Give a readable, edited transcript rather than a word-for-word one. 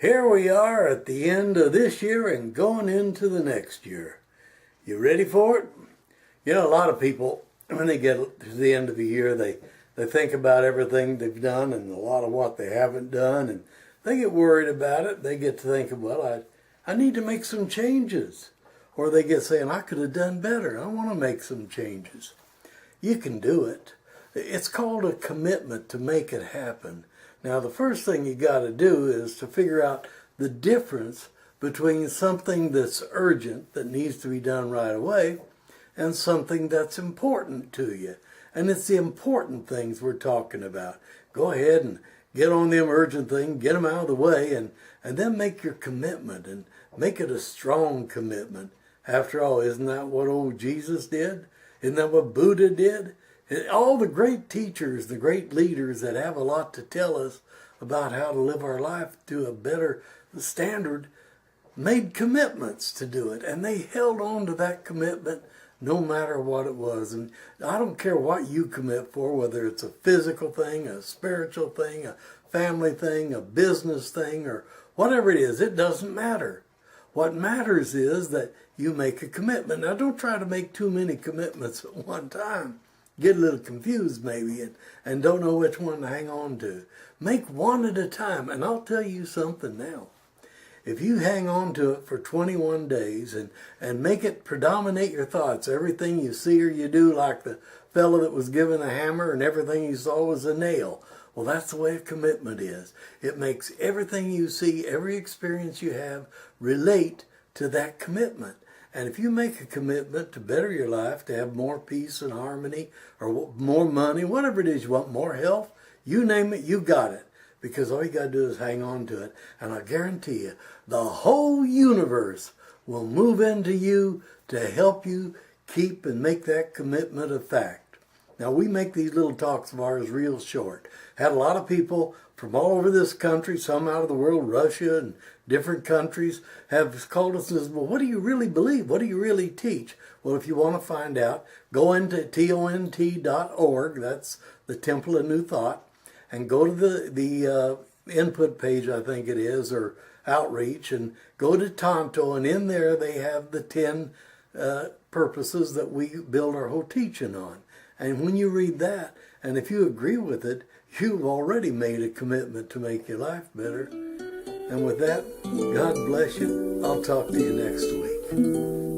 Here we are at the end of this year and going into the next year. You ready for it? You know, a lot of people, when they get to the end of the year, they think about everything they've done and a lot of what they haven't done, and they get worried about it. They get to think, well, I need to make some changes. Or they get saying, I could have done better. I want to make some changes. You can do it. It's called a commitment to make it happen. Now, the first thing you got to do is to figure out the difference between something that's urgent, that needs to be done right away, and something that's important to you. And it's the important things we're talking about. Go ahead and get on the urgent thing, get them out of the way, and then make your commitment and make it a strong commitment. After all, isn't that what old Jesus did? Isn't that what Buddha did? All the great teachers, the great leaders that have a lot to tell us about how to live our life to a better standard made commitments to do it. And they held on to that commitment no matter what it was. And I don't care what you commit for, whether it's a physical thing, a spiritual thing, a family thing, a business thing, or whatever it is, it doesn't matter. What matters is that you make a commitment. Now, don't try to make too many commitments at one time. Get a little confused maybe and don't know which one to hang on to. Make one at a time. And I'll tell you something now. If you hang on to it for 21 days and make it predominate your thoughts, everything you see or you do, like the fellow that was given a hammer and everything he saw was a nail. Well, that's the way a commitment is. It makes everything you see, every experience you have, relate to that commitment. And if you make a commitment to better your life, to have more peace and harmony, or more money, whatever it is you want, more health, you name it, you got it. Because all you got to do is hang on to it. And I guarantee you, the whole universe will move into you to help you keep and make that commitment a fact. Now, we make these little talks of ours real short. Had a lot of people from all over this country, some out of the world, Russia and different countries, have called us and said, well, what do you really believe? What do you really teach? Well, if you want to find out, go into tont.org, that's the Temple of New Thought, and go to the input page, I think it is, or outreach, and go to Tonto, and in there they have the 10 purposes that we build our whole teaching on. And when you read that, and if you agree with it, you've already made a commitment to make your life better. And with that, God bless you. I'll talk to you next week.